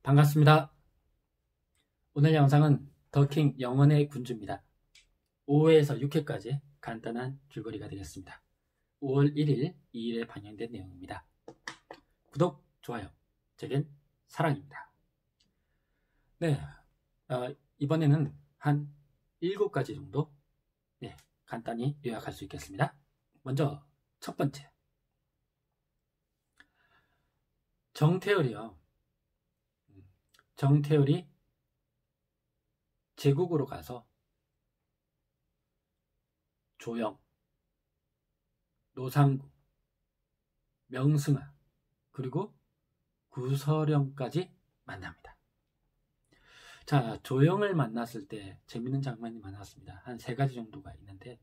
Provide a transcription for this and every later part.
반갑습니다. 오늘 영상은 더킹 영혼의 군주입니다. 5회에서 6회까지 간단한 줄거리가 되겠습니다. 5월 1일 2일에 방영된 내용입니다. 구독, 좋아요, 제겐 사랑입니다. 네, 이번에는 한 7가지 정도 간단히 요약할 수 있겠습니다. 먼저 첫 번째, 정태열이요. 정태열이 제국으로 가서 조영, 노상구, 명승하, 그리고 구서령까지 만납니다. 자, 조영을 만났을 때 재밌는 장면이 많았습니다. 한 3가지 정도가 있는데,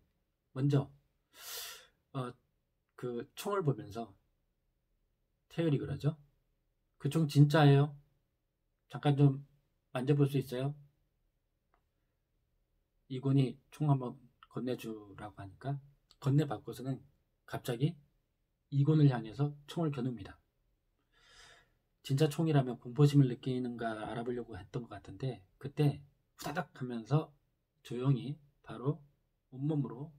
먼저 그 총을 보면서 태열이 그러죠. 그 총 진짜예요? 잠깐 좀 만져볼 수 있어요? 이군이 총 한번 건네주라고 하니까 건네받고서는 갑자기 이군을 향해서 총을 겨눕니다. 진짜 총이라면 공포심을 느끼는가 알아보려고 했던 것 같은데, 그때 후다닥 하면서 조용히 바로 온몸으로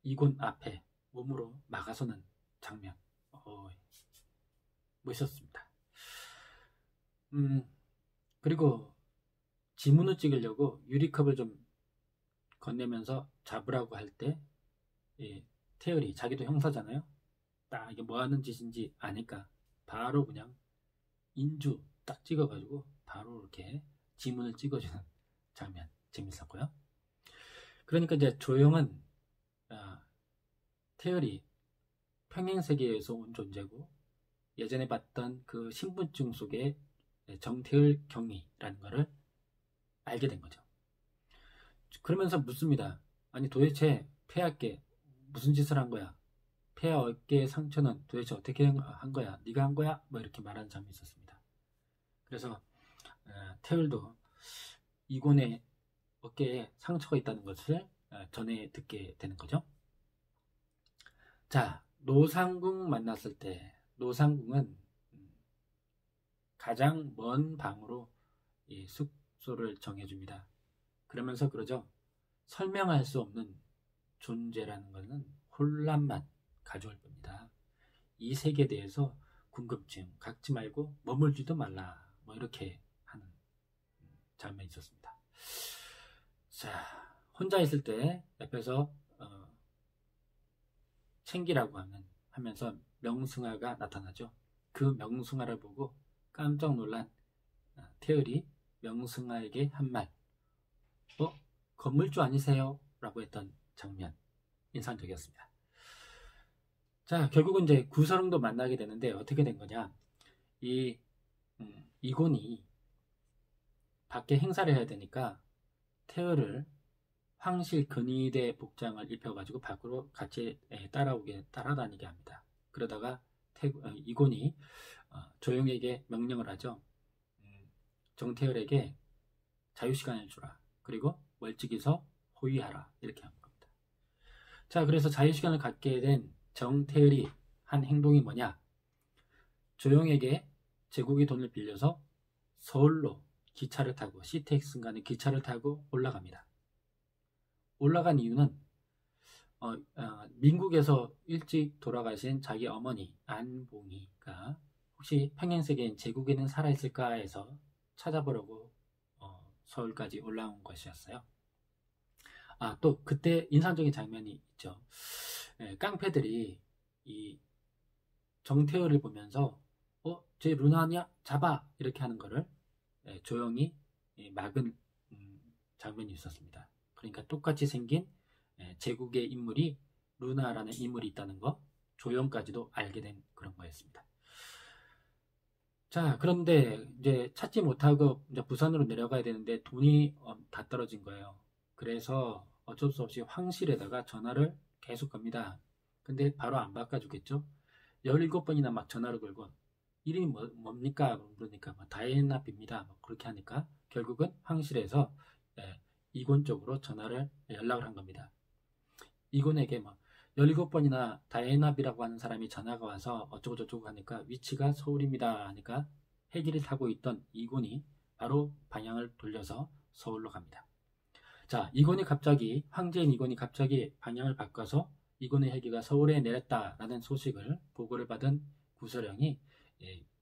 이군 앞에 몸으로 막아서는 장면, 멋있었습니다. 그리고 지문을 찍으려고 유리컵을 좀 건네면서 잡으라고 할 때 태열이 자기도 형사잖아요. 딱 이게 뭐 하는 짓인지 아니까 바로 그냥 인주 딱 찍어가지고 바로 이렇게 지문을 찍어주는 장면 재밌었고요. 그러니까 이제 조영은 태열이 평행세계에서 온 존재고, 예전에 봤던 그 신분증 속에 정태열 경위라는 거를 알게 된 거죠. 그러면서 묻습니다. 아니 도대체 폐하께 무슨 짓을 한 거야? 폐하 어깨의 상처는 도대체 어떻게 한 거야? 네가 한 거야? 뭐 이렇게 말하는 장면이 있었습니다. 그래서 태율도 이곤의 어깨에 상처가 있다는 것을 전해 듣게 되는 거죠. 자, 노상궁 만났을 때 노상궁은 가장 먼 방으로 이 숙소를 정해줍니다. 그러면서 그러죠. 설명할 수 없는 존재라는 것은 혼란만 가져올 겁니다. 이 세계에 대해서 궁금증 갖지 말고 머물지도 말라. 뭐 이렇게 하는 장면이 있었습니다. 자, 혼자 있을 때 옆에서 챙기라고 하면서 명승하가 나타나죠. 그 명승하를 보고 깜짝 놀란 태열이 명승하에게 한 말, 건물주 아니세요? 라고 했던 장면, 인상적이었습니다. 자, 결국은 이제 구서령도 만나게 되는데 어떻게 된 거냐? 이곤이 밖에 행사를 해야 되니까 태열을 황실 근위대 복장을 입혀가지고 밖으로 같이 따라다니게 합니다. 그러다가 이곤이 조용에게 명령을 하죠. 정태열에게 자유시간을 주라. 그리고 월찍이서 호위하라. 이렇게 한 겁니다. 자, 그래서 자유시간을 갖게 된 정태열이 한 행동이 뭐냐? 조용에게 제국의 돈을 빌려서 서울로 기차를 타고 CTX인가는 기차를 타고 올라갑니다. 올라간 이유는 민국에서 일찍 돌아가신 자기 어머니 안봉이가 혹시 평행세계인 제국에는 살아있을까 해서 찾아보려고 서울까지 올라온 것이었어요. 또 그때 인상적인 장면이 있죠. 깡패들이 이 정태열을 보면서 쟤 루나 아니야? 잡아! 이렇게 하는 거를 조용히 막은 장면이 있었습니다. 그러니까 똑같이 생긴 제국의 인물이 루나라는 인물이 있다는 거, 조영까지도 알게 된 그런 거였습니다. 자, 그런데 이제 찾지 못하고 이제 부산으로 내려가야 되는데 돈이 다 떨어진 거예요. 그래서 어쩔 수 없이 황실에다가 전화를 계속 겁니다. 근데 바로 안 바꿔주겠죠. 17번이나 막 전화를 걸고 이름이 뭡니까? 그러니까 다이애나비입니다. 그렇게 하니까 결국은 황실에서 이곤 쪽으로 연락을 한 겁니다. 이곤에게 17번이나 다이애나비라고 하는 사람이 전화가 와서 어쩌고저쩌고 하니까 위치가 서울입니다 하니까 헬기를 타고 있던 이곤이 바로 방향을 돌려서 서울로 갑니다. 자, 황제인 이곤이 갑자기 방향을 바꿔서 이곤의 헬기가 서울에 내렸다라는 소식을 보고를 받은 구서령이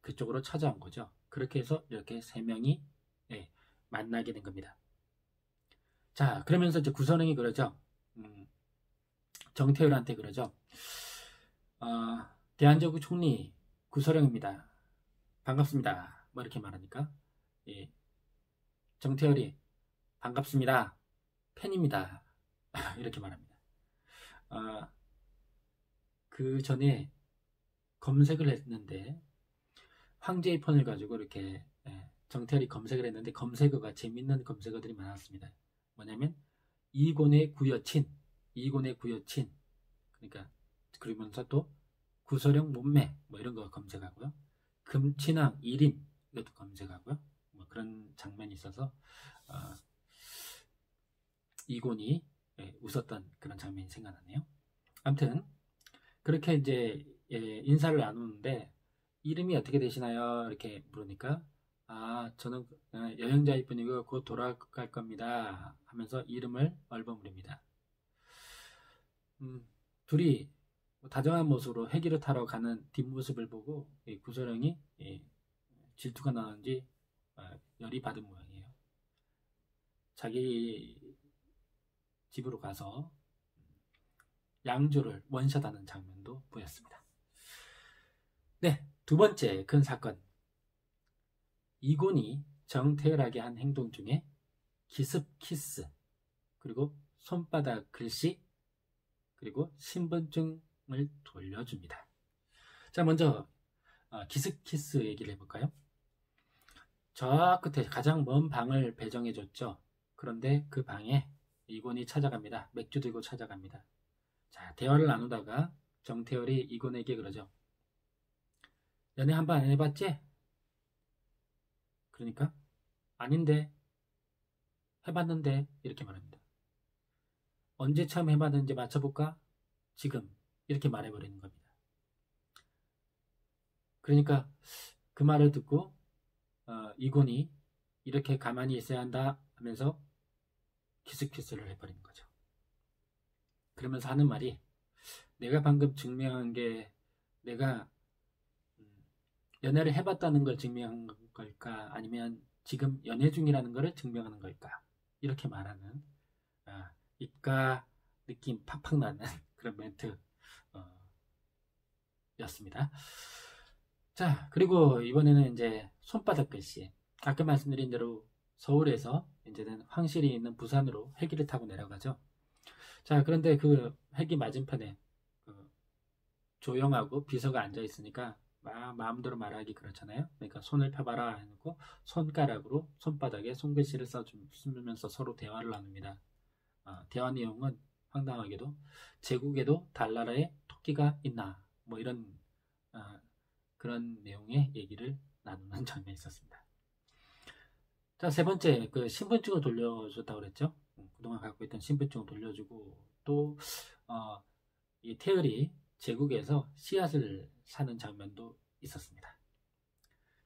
그쪽으로 찾아온 거죠. 그렇게 해서 이렇게 세 명이 만나게 된 겁니다. 자, 그러면서 이제 구서령이 그러죠. 정태율한테 그러죠. 대한제국 총리 구서령입니다. 반갑습니다. 뭐 이렇게 말하니까 정태율이 반갑습니다. 팬입니다. 이렇게 말합니다. 그 전에 검색을 했는데 황제의 폰을 가지고 이렇게 정태율이 검색을 했는데 검색어가 재밌는 검색어들이 많았습니다. 뭐냐면 이곤의 구여친 그러니까 그러면서 또 구서령 몸매 뭐 이런 거 검색하고요. 금친왕 1인 이것도 검색하고요. 뭐 그런 장면이 있어서 이곤이 웃었던 그런 장면이 생각나네요. 아무튼 그렇게 이제 인사를 나누는데 이름이 어떻게 되시나요? 이렇게 물으니까 저는 여행자일 뿐이고 곧 돌아갈 겁니다 하면서 이름을 얼버무립니다. 둘이 다정한 모습으로 헬기를 타러 가는 뒷모습을 보고 구서령이 질투가 나는지 열이 받은 모양이에요. 자기 집으로 가서 양조를 원샷하는 장면도 보였습니다. 네, 두 번째 큰 사건. 이곤이 정태열에게 한 행동 중에 기습 키스, 그리고 손바닥 글씨, 그리고 신분증을 돌려줍니다. 자, 먼저 기습 키스 얘기를 해볼까요? 저 끝에 가장 먼 방을 배정해줬죠. 그런데 그 방에 이곤이 찾아갑니다. 맥주 들고 찾아갑니다. 자, 대화를 나누다가 정태열이 이곤에게 그러죠. 연애 한 번 안 해봤지? 그러니까 아닌데 해봤는데 이렇게 말합니다. 언제 처음 해봤는지 맞춰볼까? 지금 이렇게 말해버리는 겁니다. 그러니까 그 말을 듣고 이곤이 이렇게 가만히 있어야 한다 하면서 키스를 해버리는 거죠. 그러면서 하는 말이 내가 방금 증명한 게 내가 연애를 해봤다는 걸 증명한 걸까? 아니면 지금 연애 중이라는 걸 증명하는 걸까? 이렇게 말하는 입가 느낌 팍팍 나는 그런 멘트 였습니다. 자, 그리고 이번에는 이제 손바닥 글씨. 아까 말씀드린 대로 서울에서 이제는 황실이 있는 부산으로 헬기를 타고 내려가죠. 자, 그런데 그 헬기 맞은편에 조영하고 비서가 앉아 있으니까 마음대로 말하기 그렇잖아요. 그러니까 손을 펴봐라 해놓고 손가락으로 손바닥에 손글씨를 써주면서 서로 대화를 나눕니다. 대화 내용은 황당하게도 제국에도 달나라에 토끼가 있나 뭐 이런 그런 내용의 얘기를 나누는 장면이 있었습니다. 자, 세 번째 그 신분증을 돌려줬다고 그랬죠. 그동안 갖고 있던 신분증을 돌려주고 또 이 태열이 제국에서 씨앗을 사는 장면도 있었습니다.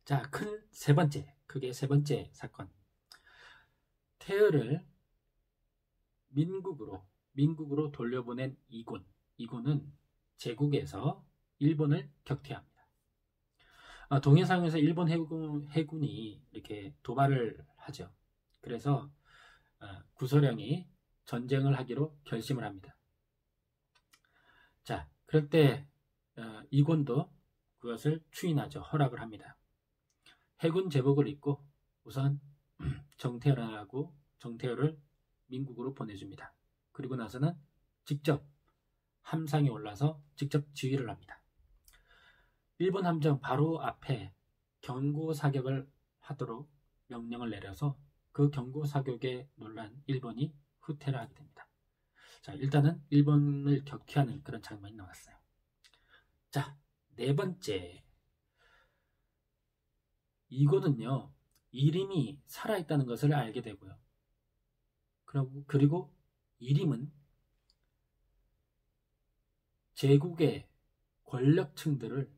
자, 크게 세 번째 사건. 태열을 민국으로 돌려보낸 이곤은 제국에서 일본을 격퇴합니다. 동해상에서 일본 해군이 이렇게 도발을 하죠. 그래서 구서령이 전쟁을 하기로 결심을 합니다. 자, 그럴 때 이곤도 그것을 추인하죠. 허락을 합니다. 해군 제복을 입고 우선 정태열을 민국으로 보내줍니다. 그리고 나서는 직접 함상에 올라서 직접 지휘를 합니다. 일본 함정 바로 앞에 경고 사격을 하도록 명령을 내려서 그 경고 사격에 놀란 일본이 후퇴를 하게 됩니다. 자, 일단은 일본을 격퇴하는 그런 장면이 나왔어요. 자, 네 번째. 이거는요, 이림이 살아있다는 것을 알게 되고요. 그리고 이림은 제국의 권력층들을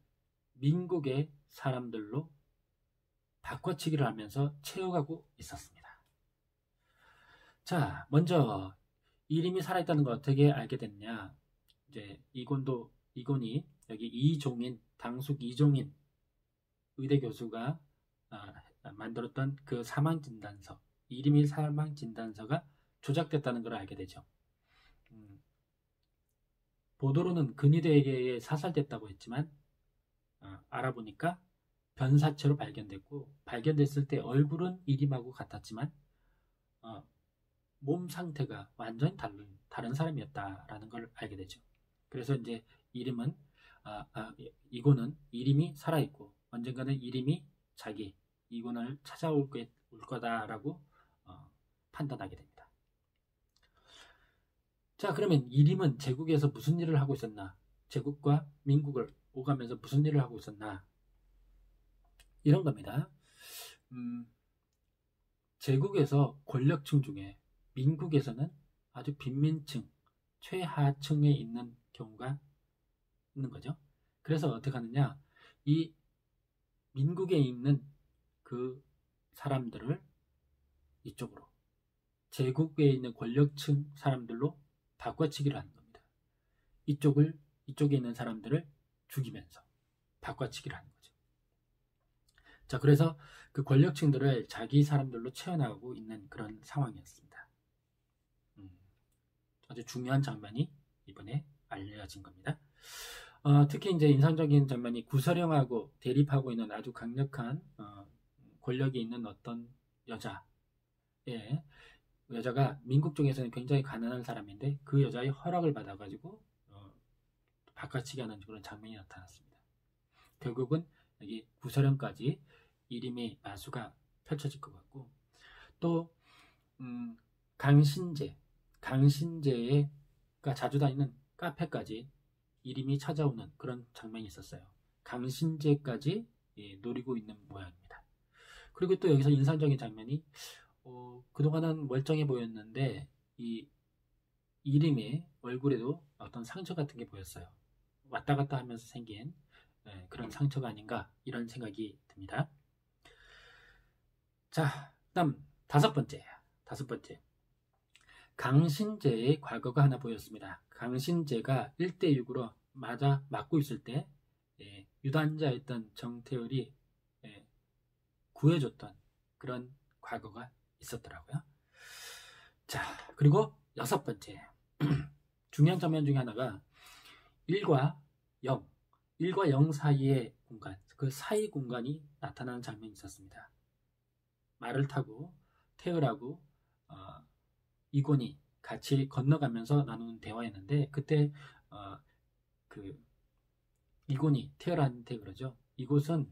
민국의 사람들로 바꿔치기를 하면서 채워가고 있었습니다. 자, 먼저 이림이 살아있다는 걸 어떻게 알게 됐냐? 이제 이곤이 여기 이종인, 당숙 이종인 의대 교수가 만들었던 그 사망진단서, 이림이 사망진단서가 조작됐다는 걸 알게 되죠. 보도로는 근위대에게 사살됐다고 했지만 알아보니까 변사체로 발견됐고, 발견됐을 때 얼굴은 이림하고 같았지만 몸 상태가 완전히 다른 사람이었다라는 걸 알게 되죠. 그래서 이제 이곤은 이림이 살아있고 언젠가는 이림이 이곤을 찾아올 거다라고 판단하게 됩니다. 자, 그러면 이림은 제국에서 무슨 일을 하고 있었나? 제국과 민국을 오가면서 무슨 일을 하고 있었나? 이런 겁니다. 제국에서 권력층 중에 민국에서는 아주 빈민층, 최하층에 있는 경우가 있는 거죠. 그래서 어떻게 하느냐? 이 민국에 있는 그 사람들을 이쪽으로, 제국에 있는 권력층 사람들로 바꿔치기를 하는 겁니다. 이쪽에 있는 사람들을 죽이면서 바꿔치기를 하는 거죠. 자, 그래서 그 권력층들을 자기 사람들로 채워나가고 있는 그런 상황이었습니다. 아주 중요한 장면이 이번에 알려진 겁니다. 특히 이제 인상적인 장면이 구서령하고 대립하고 있는 아주 강력한 권력이 있는 어떤 여자가 민국 쪽에서는 굉장히 가난한 사람인데 그 여자의 허락을 받아가지고 바꿔치기 하는 그런 장면이 나타났습니다. 결국은 여기 구서령까지 이림의 마수가 펼쳐질 것 같고, 또 강신재가 자주 다니는 카페까지 이림이 찾아오는 그런 장면이 있었어요. 강신재까지 노리고 있는 모양입니다. 그리고 또 여기서 인상적인 장면이 그동안은 멀쩡해 보였는데 이 이림의 얼굴에도 어떤 상처 같은 게 보였어요. 왔다 갔다 하면서 생긴 그런 상처가 아닌가, 이런 생각이 듭니다. 자, 다음 다섯 번째. 강신재의 과거가 하나 보였습니다. 강신재가 1대6으로 맞고 있을 때 유단자였던 정태율이 구해줬던 그런 과거가 있었더라고요. 자, 그리고 여섯 번째. 중요한 장면 중에 하나가 1과 0 사이의 공간, 그 사이 공간이 나타나는 장면이 있었습니다. 말을 타고 태율하고 이곤이 같이 건너가면서 나누는 대화였는데, 그때 이곤이 태율한테 그러죠. 이곳은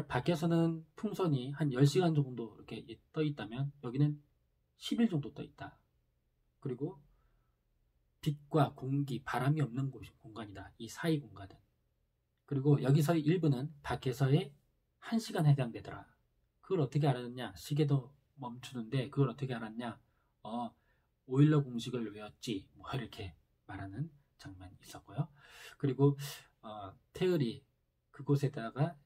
밖에서는 풍선이 한 10시간 정도 이렇게 떠 있다면 여기는 10일 정도 떠 있다. 그리고 빛과 공기, 바람이 없는 공간이다. 이 사이 공간은. 그리고 여기서의 일부는 밖에서의 1시간 해당되더라. 그걸 어떻게 알았냐? 시계도 멈추는데 그걸 어떻게 알았냐? 오일러 공식을 외웠지. 뭐 이렇게 말하는 장면이 있었고요. 그리고 태율이 그곳에다가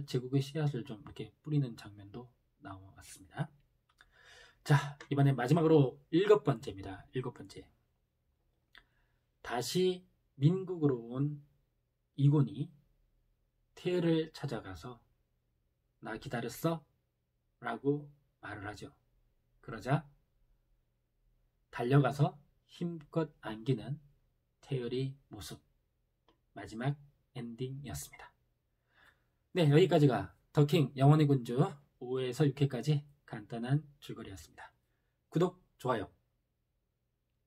제국의 씨앗을 좀 이렇게 뿌리는 장면도 나왔습니다. 자, 이번에 마지막으로 7번째입니다. 7번째. 다시 민국으로 온 이곤이 태율을 찾아가서 나 기다렸어? 라고 말을 하죠. 그러자 달려가서 힘껏 안기는 태율의 모습, 마지막 엔딩이었습니다. 네, 여기까지가 더킹 영원의 군주 5회에서 6회까지 간단한 줄거리였습니다. 구독, 좋아요,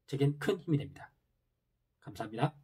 제겐 큰 힘이 됩니다. 감사합니다.